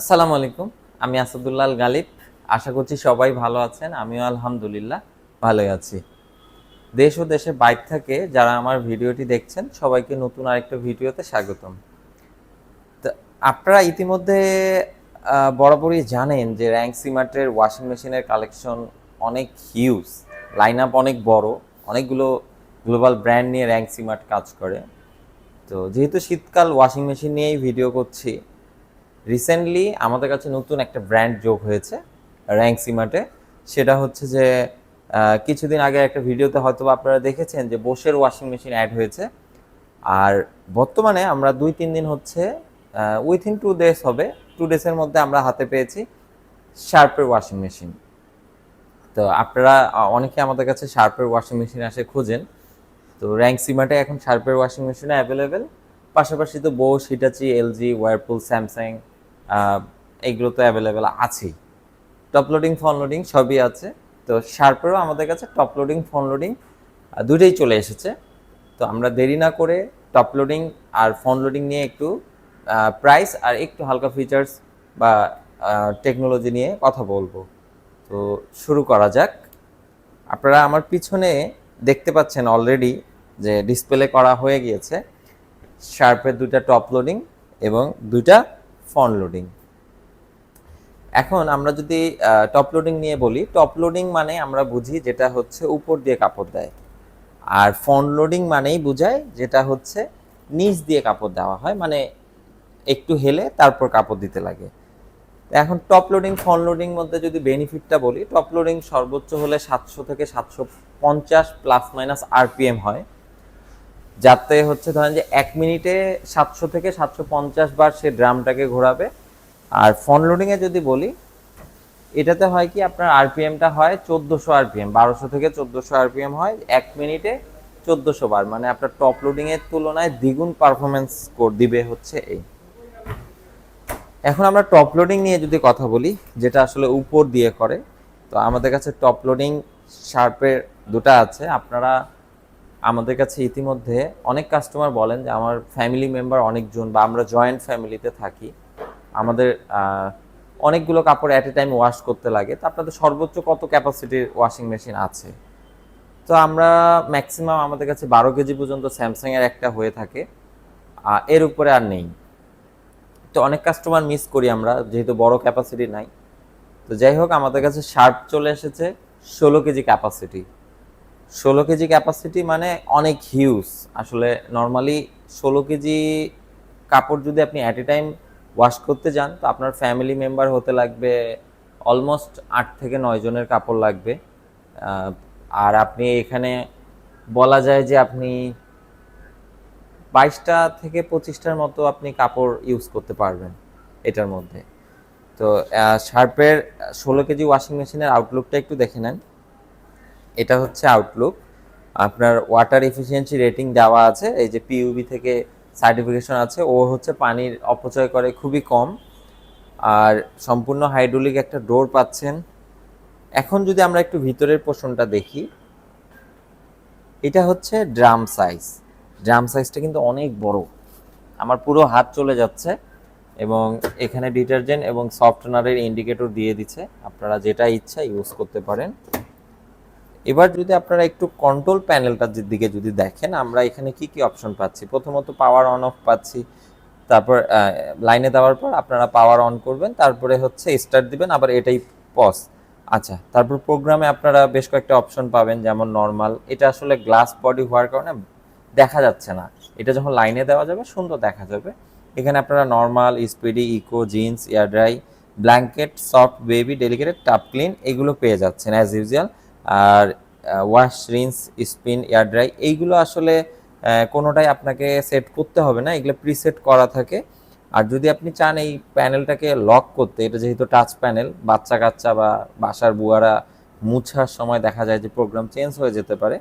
আসসালামু আলাইকুম। আমি আসাদুল্লাহ আল গালিব। আশা করছি সবাই ভালো আছেন। আমিও আলহামদুলিল্লাহ ভালোই আছি। দেশ ও দেশের বাইরে থেকে যারা আমার ভিডিওটি দেখছেন সবাইকে নতুন আরেকটা ভিডিওতে স্বাগতম। তো আপনারা ইতিমধ্যে বরাবরই জানেন যে র্যাঙ্ক সিমার্টের ওয়াশিং মেশিনের কালেকশন অনেক হিউজ, লাইন আপ অনেক বড়, অনেকগুলো গ্লোবাল ব্র্যান্ড নিয়ে র্যাঙ্ক সিমার্ট কাজ করে। তো যেহেতু শীতকাল ওয়াশিং মেশিন নিয়েই ভিডিও করছি, রিসেন্টলি আমাদের কাছে নতুন একটা ব্র্যান্ড যোগ হয়েছে র্যাঙ্ক সিমার্টে। সেটা হচ্ছে যে কিছুদিন আগে একটা ভিডিওতে হয়তো আপনারা দেখেছেন যে বোশের ওয়াশিং মেশিন অ্যাড হয়েছে। আর বর্তমানে আমরা 2-3 দিন হচ্ছে, উইথিন 2 ডেজ হবে, 2 ডেজের মধ্যে আমরা হাতে পেয়েছি শার্পের ওয়াশিং মেশিন। তো আপনারা অনেকে আমাদের কাছে শার্পের ওয়াশিং মেশিন আসে খোঁজেন। তো র্যাঙ্ক সিমার্টে এখন শার্পের ওয়াশিং মেশিনও অ্যাভেলেবেল। পাশাপাশি তো Bose, Hitachi, LG, Whirlpool, Samsung এইগুলো তো অ্যাভেলেবেল আছেই। টপ লোডিং, ফ্রন্ট লোডিং সবই আছে। তো শার্পেরও আমাদের কাছে টপ লোডিং, ফ্রন্ট লোডিং দুটোই চলে এসেছে। তো আমরা দেরি না করে টপ লোডিং আর ফ্রন্ট লোডিং নিয়ে একটু প্রাইস আর একটু হালকা ফিচার্স বা টেকনোলজি নিয়ে কথা বলবো। তো শুরু করা যাক। আপনারা আমার পিছনে দেখতে পাচ্ছেন অলরেডি যে ডিসপ্লে করা হয়ে গিয়েছে শার্পের 2টা টপ লোডিং এবং 2টা ফ্রন্ট লোডিং। এখন আমরা যদি টপ লোডিং নিয়ে বলি, টপ লোডিং মানে আমরা বুঝি যেটা হচ্ছে উপর দিয়ে কাপড় দেয়, আর ফ্রন্ট লোডিং মানেই বোঝায় যেটা হচ্ছে নিচ দিয়ে কাপড় দেওয়া হয়, মানে একটু হেলে তারপর কাপড় দিতে লাগে। এখন টপ লোডিং ফ্রন্ট লোডিং মধ্যে যদি বেনিফিটটা বলি, টপ লোডিং সর্বোচ্চ হলে 700 থেকে 750 প্লাস মাইনাস আরপিএম হয়, যাতে হচ্ছে ধরেন যে 1 মিনিটে 700 থেকে 750 বার সে ড্রামটাকে ঘোরাবে। আর ফ্রন্ট লোডিংয়ে যদি বলি, এটাতে হয় কি আপনার আরপিএমটা হয় 1400 আরপিএম, 1200 থেকে 1400 আরপিএম হয় 1 মিনিটে 1400 বার, মানে আপনার টপ লোডিংয়ের তুলনায় দ্বিগুণ পারফরমেন্স দিবে হচ্ছে এই। এখন আমরা টপ লোডিং নিয়ে যদি কথা বলি, যেটা আসলে উপর দিয়ে করে, তো আমাদের কাছে টপ লোডিং শার্পের 2টা আছে। আপনারা আমাদের কাছে ইতিমধ্যে অনেক কাস্টমার বলেন যে আমার ফ্যামিলি মেম্বার অনেকজন, বা আমরা জয়েন্ট ফ্যামিলিতে থাকি, আমাদের অনেকগুলো কাপড় অ্যাট এ টাইম ওয়াশ করতে লাগে। তো আপনাদের সর্বোচ্চ কত ক্যাপাসিটির ওয়াশিং মেশিন আছে? তো আমরা ম্যাক্সিমাম আমাদের কাছে 12 কেজি পর্যন্ত স্যামসাংয়ের একটা হয়ে থাকে, এর উপরে আর নেই। তো অনেক কাস্টমার মিস করি আমরা, যেহেতু বড় ক্যাপাসিটি নাই। তো যাই হোক, আমাদের কাছে শার্প চলে এসেছে 16 কেজি ক্যাপাসিটি। 16 কেজি ক্যাপাসিটি মানে অনেক হিউজ। আসলে নর্মালি 16 কেজি কাপড় যদি আপনি অ্যাট এ টাইম ওয়াশ করতে যান, তো আপনার ফ্যামিলি মেম্বার হতে লাগবে অলমোস্ট 8 থেকে 9 জনের কাপড় লাগবে। আর আপনি এখানে বলা যায় যে আপনি 22টা থেকে 25টার মতো আপনি কাপড় ইউজ করতে পারবেন এটার মধ্যে। তো শার্পের 16 কেজি ওয়াশিং মেশিনের আউটলুকটা একটু দেখে নেন। এটা হচ্ছে আউটলুক। আপনার ওয়াটার এফিসিয়েন্সি রেটিং দেওয়া আছে, এই যে পিইউবি থেকে সার্টিফিকেশন আছে, ও হচ্ছে পানির অপচয় করে খুবই কম। আর সম্পূর্ণ হাইড্রোলিক একটা ডোর পাচ্ছেন। এখন যদি আমরা একটু ভিতরের পোর্শনটা দেখি, এটা হচ্ছে ড্রাম সাইজ। ড্রাম সাইজটা কিন্তু অনেক বড়, আমার পুরো হাত চলে যাচ্ছে। এবং এখানে ডিটারজেন্ট এবং সফটনারের ইন্ডিকেটর দিয়ে দিচ্ছে, আপনারা যেটা ইচ্ছা ইউজ করতে পারেন। এবার যদি আপনারা একটু কন্ট্রোল প্যানেলটার দিকে যদি দেখেন, আমরা এখানে কি কি অপশন পাচ্ছি। প্রথমত পাওয়ার অন অফ পাচ্ছি, তারপর লাইনে দেওয়ার পর আপনারা পাওয়ার অন করবেন, তারপরে হচ্ছে স্টার্ট দিবেন, আবার এটাই পজ। আচ্ছা, তারপর প্রোগ্রামে আপনারা বেশ কয়েকটা অপশন পাবেন, যেমন নর্মাল। এটা আসলে গ্লাস বডি হওয়ার কারণে দেখা যাচ্ছে না, এটা যখন লাইনে দেওয়া যাবে সুন্দর দেখা যাবে। এখানে আপনারা normal, speedy, eco, jeans, air dry, blanket, soft, baby, delicated, tub clean এগুলো পেয়ে যাচ্ছেন অ্যাজ ইউজুয়াল। আর wash, rinse, spin, air dry এইগুলো আসলে কোনোটাই আপনাকে সেট করতে হবে না, এগুলো প্রিসেট করা থাকে। আর যদি আপনি চান এই প্যানেলটাকে লক করতে, এটা যেহেতু টাচ প্যানেল, বাচ্চা কাচ্চা বা বাসার বুয়ারা মুছার সময় দেখা যায় যে প্রোগ্রাম চেঞ্জ হয়ে যেতে পারে।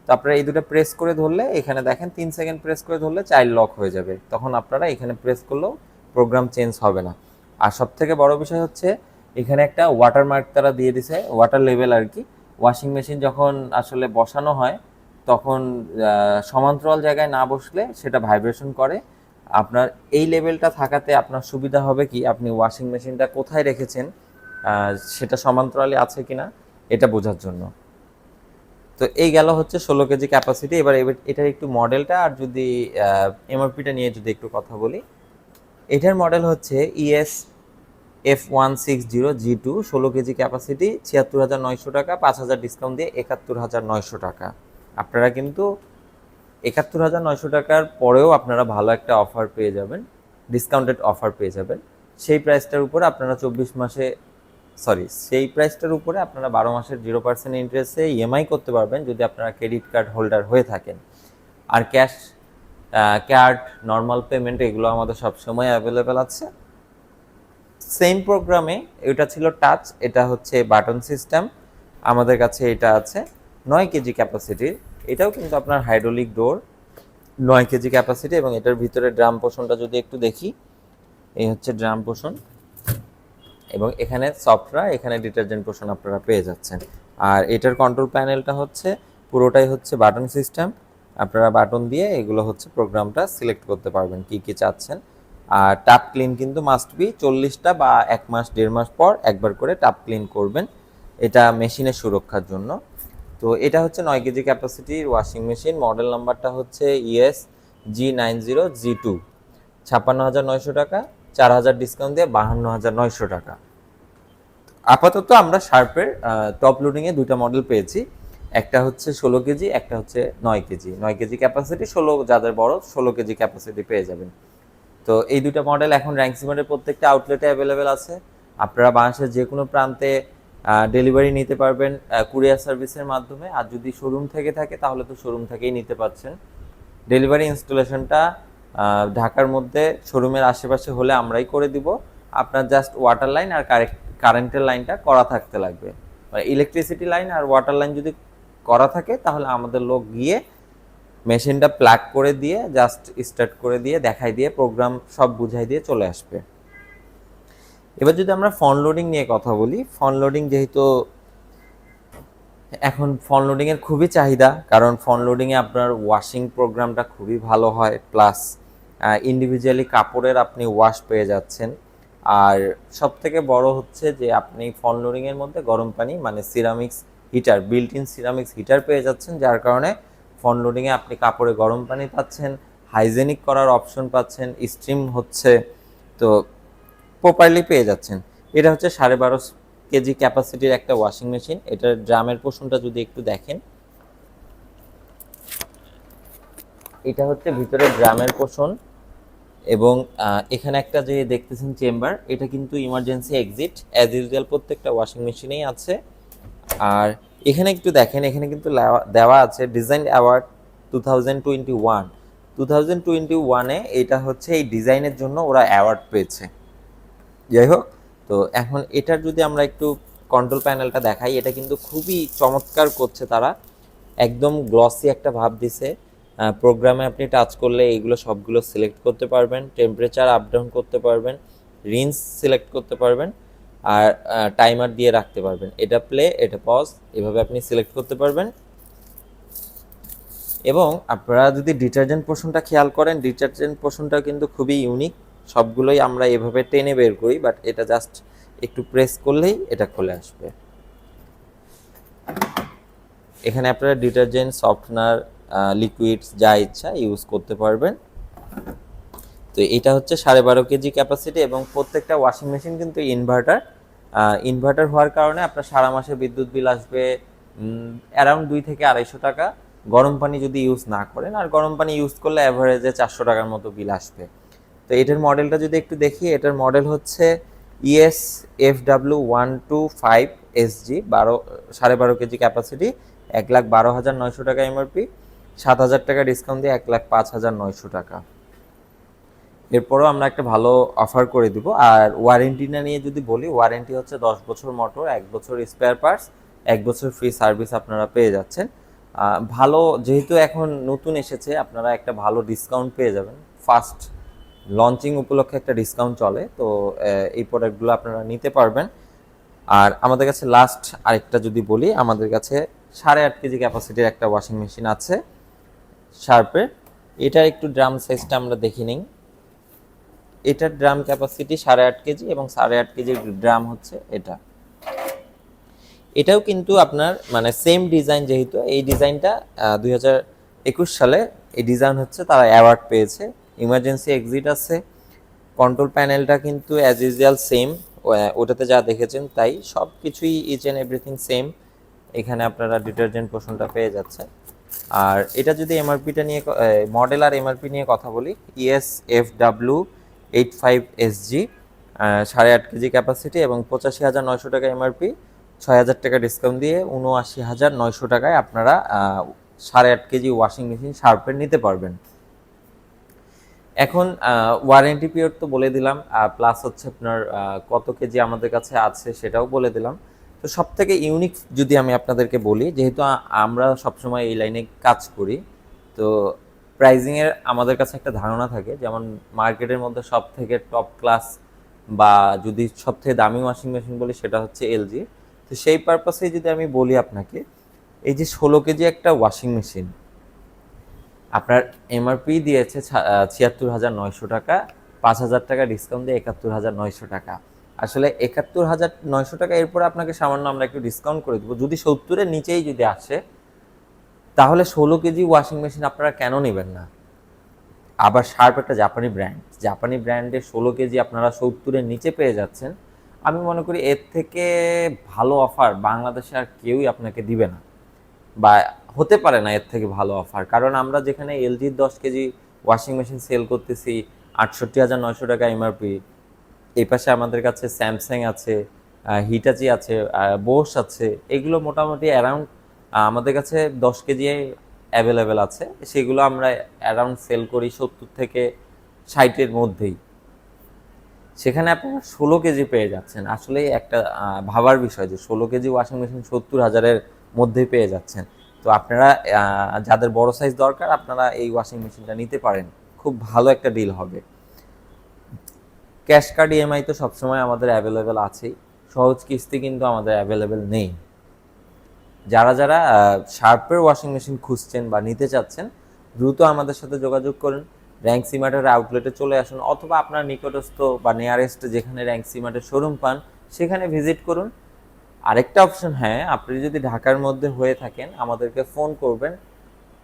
তো আপনারা এই দুটো প্রেস করে ধরলে, এখানে দেখেন 3 সেকেন্ড প্রেস করে ধরলে চাইল্ড লক হয়ে যাবে, তখন আপনারা এখানে প্রেস করলেও প্রোগ্রাম চেঞ্জ হবে না। আর সব থেকে বড় বিষয় হচ্ছে এখানে একটা ওয়াটারমার্ক তারা দিয়ে দিছে, ওয়াটার লেভেল আর কি। ওয়াশিং মেশিন যখন আসলে বসানো হয় তখন সমান্তরাল জায়গায় না বসলে সেটা ভাইব্রেশন করে, আপনার এই লেভেলটা থাকাতে আপনার সুবিধা হবে কি, আপনি ওয়াশিং মেশিনটা কোথায় রেখেছেন সেটা সমান্তরালে আছে কিনা এটা বোঝার জন্য। তো এই গেল হচ্ছে 16 কেজি ক্যাপাসিটি। এবার এটার একটু মডেলটা আর যদি এমআরপিটা নিয়ে যদি একটু কথা বলি, এটার মডেল হচ্ছে ES F160G2, 16 কেজি ক্যাপাসিটি, 76,900 টাকা, 5,000 ডিসকাউন্ট দিয়ে 71,900 টাকা। আপনারা কিন্তু 71,900 টাকার পরেও আপনারা ভালো একটা অফার পেয়ে যাবেন, ডিসকাউন্টেড অফার পেয়ে যাবেন। সেই প্রাইসটার উপরে আপনারা 24 মাসে সেই প্রাইসটার উপরে আপনারা 12 মাসের 0% ইন্টারেস্টে ইএমআই করতে পারবেন যদি আপনারা ক্রেডিট কার্ড হোল্ডার হয়ে থাকেন। আর ক্যাশ কার্ড, নর্মাল পেমেন্ট এগুলো আমাদের সবসময় অ্যাভেলেবেল আছে। সেম প্রোগ্রামে এটা ছিল টাচ, এটা হচ্ছে বাটন সিস্টেম। আমাদের কাছে এটা আছে 9 কেজি ক্যাপাসিটির, এটাও কিন্তু আপনার হাইড্রোলিক ডোর, 9 কেজি ক্যাপাসিটি। এবং এটার ভিতরে ড্রাম পোষণটা যদি একটু দেখি, এই হচ্ছে ড্রাম পোষণ, এবং এখানে সফটরা, এখানে ডিটারজেন্ট পোষণ আপনারা পেয়ে যাচ্ছেন। আর এটার কন্ট্রোল প্যানেলটা হচ্ছে পুরোটাই হচ্ছে বাটন সিস্টেম। আপনারা বাটন দিয়ে এগুলো হচ্ছে প্রোগ্রামটা সিলেক্ট করতে পারবেন কি কি চাচ্ছেন। আর টাপ ক্লিন কিন্তু মাস্ট বি 40টা বা 1 মাস 1.5 মাস পর একবার করে টাপ ক্লিন করবেন, এটা মেশিনের সুরক্ষার জন্য। তো এটা হচ্ছে 9 কেজি ক্যাপাসিটির ওয়াশিং মেশিন। মডেল নাম্বারটা হচ্ছে ES G90G2, 56,900 টাকা, 4,000 ডিসকাউন্ট দিয়ে 52,900 টাকা। আপাতত আমরা শার্পের টপ লোডিংয়ে দুইটা মডেল পেয়েছি, একটা হচ্ছে 16 কেজি, একটা হচ্ছে 9 কেজি। 9 কেজি ক্যাপাসিটি, 16 যাদের বড় 16 কেজি ক্যাপাসিটি পেয়ে যাবেন। তো এই দুটো মডেল এখন র্যাঙ্কসিমারের প্রত্যেকটা আউটলেটে অ্যাভেলেবেল আছে। আপনারা বাংলাদেশের যে কোনো প্রান্তে ডেলিভারি নিতে পারবেন কুরিয়ার সার্ভিসের মাধ্যমে। আর যদি শোরুম থেকে থাকে তাহলে তো শোরুম থেকেই নিতে পারছেন। ডেলিভারি ইনস্টলেশনটা ঢাকার মধ্যে শোরুমের আশেপাশে হলে আমরাই করে দিব। আপনার জাস্ট ওয়াটার লাইন আর কারেন্টের লাইনটা করা থাকতে লাগবে। মানে ইলেকট্রিসিটি লাইন আর ওয়াটার লাইন যদি করা থাকে তাহলে আমাদের লোক গিয়ে মেশিনটা প্লাগ করে দিয়ে জাস্ট স্টার্ট করে দিয়ে দেখাই দিয়ে প্রোগ্রাম সব বুঝাই দিয়ে চলে আসবে। এবার যদি আমরা ফ্রন্ট লোডিং নিয়ে কথা বলি, ফ্রন্ট লোডিং যেহেতু এখন ফ্রন্ট লোডিংয়ের খুবই চাহিদা, কারণ ফ্রন্ট লোডিংয়ে আপনার ওয়াশিং প্রোগ্রামটা খুবই ভালো হয়, প্লাস ইন্ডিভিজুয়ালি কাপড়ের আপনি ওয়াশ পেয়ে যাচ্ছেন। আর সব থেকে বড় হচ্ছে যে আপনি ফ্রন্ট লোডিংয়ের মধ্যে গরম পানি মানে ceramics heater, built in ceramics heater পেয়ে যাচ্ছেন, যার কারণে ফ্রন্ট লোডিংয়ে আপনি কাপড়ে গরম পানি পাচ্ছেন, হাইজেনিক করার অপশন পাচ্ছেন, স্টিম হচ্ছে, তো প্রপারলি পেয়ে যাচ্ছেন। এটা হচ্ছে 12.5 কেজি ক্যাপাসিটির একটা ওয়াশিং মেশিন। এটার ড্রামের পোষণটা যদি একটু দেখেন, এটা হচ্ছে ভিতরে ড্রামের পোষণ। এবং এখানে একটা যে দেখতেছেন চেম্বার, এটা কিন্তু ইমার্জেন্সি এক্সিট অ্যাজ ইউজুয়াল প্রত্যেকটা ওয়াশিং মেশিনেই আছে। আর এখানে একটু দেখেন, এখানে কিন্তু দেওয়া আছে ডিজাইন অ্যাওয়ার্ড 2021। 2021-এ এটা হচ্ছে এই ডিজাইনের জন্য ওরা অ্যাওয়ার্ড পেয়েছে। যাই হোক, তো এখন এটার যদি আমরা একটু কন্ট্রোল প্যানেলটা দেখাই, এটা কিন্তু খুবই চমৎকার করছে তারা, একদম গ্লসি একটা ভাব দিছে। প্রোগ্রামে আপনি টাচ করলে এইগুলো সবগুলো সিলেক্ট করতে পারবেন, টেম্পারেচার আপ ডাউন করতে পারবেন, রিন্স সিলেক্ট করতে পারবেন, আর টাইমার দিয়ে রাখতে পারবেন। এটা প্লে, এটা পজ, এভাবে আপনি সিলেক্ট করতে পারবেন। এবং আপনারা যদি ডিটারজেন্ট পোর্শনটা খেয়াল করেন, ডিটারজেন্ট পোর্শনটা কিন্তু খুবই ইউনিক। সবগুলোই আমরা এভাবে টেনে বের করি, বাট এটা জাস্ট একটু প্রেস করলেই এটা খুলে আসবে। এখানে আপনারা ডিটারজেন্ট, সফটনার, লিকুইডস যা ইচ্ছা ইউজ করতে পারবেন। তো এটা হচ্ছে 12.5 কেজি ক্যাপাসিটি, এবং প্রত্যেকটা ওয়াশিং মেশিন কিন্তু ইনভার্টার হওয়ার কারণে আপনার সারা মাসে বিদ্যুৎ বিল আসবে অ্যারাউন্ড 2 থেকে 250 টাকা, গরম পানি যদি ইউজ না করেন। আর গরম পানি ইউজ করলে অ্যাভারেজে 400 টাকার মতো বিল আসবে। তো এটার মডেলটা যদি একটু দেখি, এটার মডেল হচ্ছে ES FW125SG, 12.5 কেজি ক্যাপাসিটি, 1,12,900 টাকা এমআরপি, 7,000 টাকা ডিসকাউন্ট দিয়ে 1,05,900 টাকা। এরপরও আমরা একটা ভালো অফার করে দিব। আর ওয়ারেন্টিটা নিয়ে যদি বলি, ওয়ারেন্টি হচ্ছে 10 বছর মোটর, 1 বছর স্পেয়ার পার্টস, 1 বছর ফ্রি সার্ভিস আপনারা পেয়ে যাচ্ছেন। ভালো, যেহেতু এখন নতুন এসেছে, আপনারা একটা ভালো ডিসকাউন্ট পেয়ে যাবেন। ফার্স্ট লঞ্চিং উপলক্ষে একটা ডিসকাউন্ট চলে, তো এই প্রোডাক্টগুলো আপনারা নিতে পারবেন। আর আমাদের কাছে লাস্ট আরেকটা যদি বলি, আমাদের কাছে 8.5 কেজি ক্যাপাসিটির একটা ওয়াশিং মেশিন আছে শার্পের। এটার একটু ড্রাম সাইজটা আমরা দেখে নিই। এটার ড্রাম ক্যাপাসিটি 8.5 কেজি এবং 8.5 কেজির ড্রাম হচ্ছে এটা। এটাও কিন্তু আপনার মানে সেম ডিজাইন, যেহেতু এই ডিজাইনটা 2021 সালে এই ডিজাইন হচ্ছে তারা অ্যাওয়ার্ড পেয়েছে। ইমার্জেন্সি এক্সিট আছে, কন্ট্রোল প্যানেলটা কিন্তু অ্যাজ ইউজুয়াল সেম, ওটাতে যা দেখেছেন তাই, সব কিছুই ইচ অ্যান্ড এভরিথিং সেম। এখানে আপনারা ডিটারজেন্ট পোর্শনটা পেয়ে যাচ্ছে। আর এটা যদি এমআরপিটা নিয়ে মডেল আর এমআরপি নিয়ে কথা বলি, ESFW85SG, 8.5 কেজি ক্যাপাসিটি এবং 85,900 টাকা এমআরপি, 6,000 টাকা ডিসকাউন্ট দিয়ে 79,900 টাকায় আপনারা 8.5 কেজি ওয়াশিং মেশিন শার্পের নিতে পারবেন। এখন ওয়ারেন্টি পিরিয়ড তো বলে দিলাম, প্লাস হচ্ছে আপনার কত কেজি আমাদের কাছে আছে সেটাও বলে দিলাম। তো সব থেকে ইউনিক যদি আমি আপনাদেরকে বলি, যেহেতু আমরা সবসময় এই লাইনে কাজ করি, তো প্রাইজিংয়ের আমাদের কাছে একটা ধারণা থাকে, যেমন মার্কেটের মধ্যে সব থেকে টপ ক্লাস বা যদি সব থেকে দামি ওয়াশিং মেশিন বলি সেটা হচ্ছে এলজি। তো সেই পারপাসে যদি আমি বলি আপনাকে, এই যে 16 কেজি একটা ওয়াশিং মেশিন আপনার এমআরপি দিয়েছে 76,900 টাকা, 5,000 টাকা ডিসকাউন্ট দিয়ে 71,900 টাকা। আসলে 71,900 টাকা, এরপরে আপনাকে সামান্য আমরা একটু ডিসকাউন্ট করে দেবো। যদি 70-এর নিচেই যদি আসে, তাহলে 16 কেজি ওয়াশিং মেশিন আপনারা কেন নেবেন না? আবার শার্প একটা জাপানি ব্র্যান্ডের 16 কেজি আপনারা 70-এর নিচে পেয়ে যাচ্ছেন। আমি মনে করি এর থেকে ভালো অফার বাংলাদেশে আর কেউই আপনাকে দিবে না, বা হতে পারে না এর থেকে ভালো অফার। কারণ আমরা যেখানে এলজির 10 কেজি ওয়াশিং মেশিন সেল করতেছি 68,900 টাকা এমআরপি, এই পাশে আমাদের কাছে স্যামসাং আছে, হিটাচি আছে, বোস আছে, এগুলো মোটামুটি অ্যারাউন্ড আমাদের কাছে 10 কেজি অ্যাভেলেবেল আছে, সেগুলো আমরা অ্যারাউন্ড সেল করি 70 থেকে 60-এর মধ্যেই। সেখানে আপনারা 16 কেজি পেয়ে যাচ্ছেন। আসলে একটা ভাবার বিষয় যে 16 কেজি ওয়াশিং মেশিন 70,000-এর মধ্যেই পেয়ে যাচ্ছেন। তো আপনারা যাদের বড় সাইজ দরকার, আপনারা এই ওয়াশিং মেশিনটা নিতে পারেন, খুব ভালো একটা ডিল হবে। ক্যাশ কার্ড ইএমআই তো সবসময় আমাদের অ্যাভেলেবেল আছেই, সহজ কিস্তি কিন্তু আমাদের অ্যাভেলেবেল নেই। যারা যারা শার্পের ওয়াশিং মেশিন খুঁজছেন বা নিতে চাচ্ছেন, দ্রুত আমাদের সাথে যোগাযোগ করুন। র্যাঙ্ক সিমার্টের আউটলেটে চলে আসুন, অথবা আপনার নিকটস্থ বা নিয়ারেস্ট যেখানে র্যাঙ্ক সিমার্টের শোরুম পান সেখানে ভিজিট করুন। আরেকটা অপশন, হ্যাঁ, আপনি যদি ঢাকার মধ্যে হয়ে থাকেন আমাদেরকে ফোন করবেন।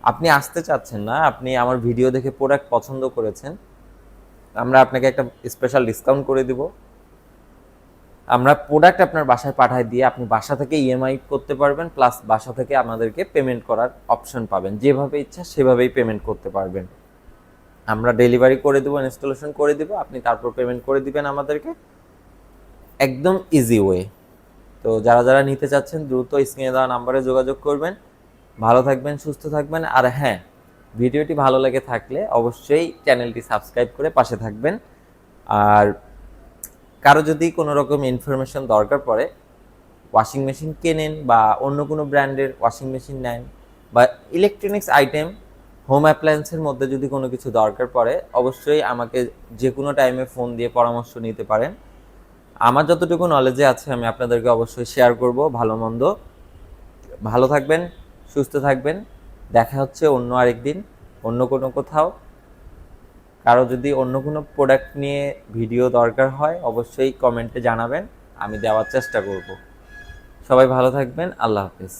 আপনি আসতে চাচ্ছেন না, আপনি আমার ভিডিও দেখে প্রোডাক্ট পছন্দ করেছেন, আমরা আপনাকে একটা স্পেশাল ডিসকাউন্ট করে দিব। আমরা প্রোডাক্ট আপনার বাসায় পাঠায় দিয়ে আপনি বাসা থেকে ইএমআই করতে পারবেন, প্লাস বাসা থেকে আমাদেরকে পেমেন্ট করার অপশন পাবেন, যেভাবে ইচ্ছা সেভাবেই পেমেন্ট করতে পারবেন। আমরা ডেলিভারি করে দেবো, ইনস্টলেশন করে দেবো, আপনি তারপর পেমেন্ট করে দিবেন আমাদেরকে, একদম ইজি ওয়ে। তো যারা যারা নিতে চাচ্ছেন দ্রুত স্ক্রিনে দেওয়া নাম্বারে যোগাযোগ করবেন। ভালো থাকবেন, সুস্থ থাকবেন। আর হ্যাঁ, ভিডিওটি ভালো লেগে থাকলে অবশ্যই চ্যানেলটি সাবস্ক্রাইব করে পাশে থাকবেন। আর কারো যদি কোনো রকম ইনফরমেশন দরকার পড়ে, ওয়াশিং মেশিন কেনেন বা অন্য কোনো ব্র্যান্ডের ওয়াশিং মেশিন নেন, বা ইলেকট্রনিক্স আইটেম, হোম অ্যাপ্লায়েন্সের মধ্যে যদি কোনো কিছু দরকার পড়ে, অবশ্যই আমাকে যে কোনো টাইমে ফোন দিয়ে পরামর্শ নিতে পারেন। আমার যতটুকু নলেজে আছে আমি আপনাদেরকে অবশ্যই শেয়ার করব, ভালো মন্দ। ভালো থাকবেন, সুস্থ থাকবেন। দেখা হচ্ছে অন্য আরেকদিন, অন্য কোনো কোথাও। কারো যদি অন্য কোনো প্রোডাক্ট নিয়ে ভিডিও দরকার হয় অবশ্যই কমেন্টে জানাবেন, আমি দেওয়ার চেষ্টা করব। সবাই ভালো থাকবেন, আল্লাহ হাফেজ।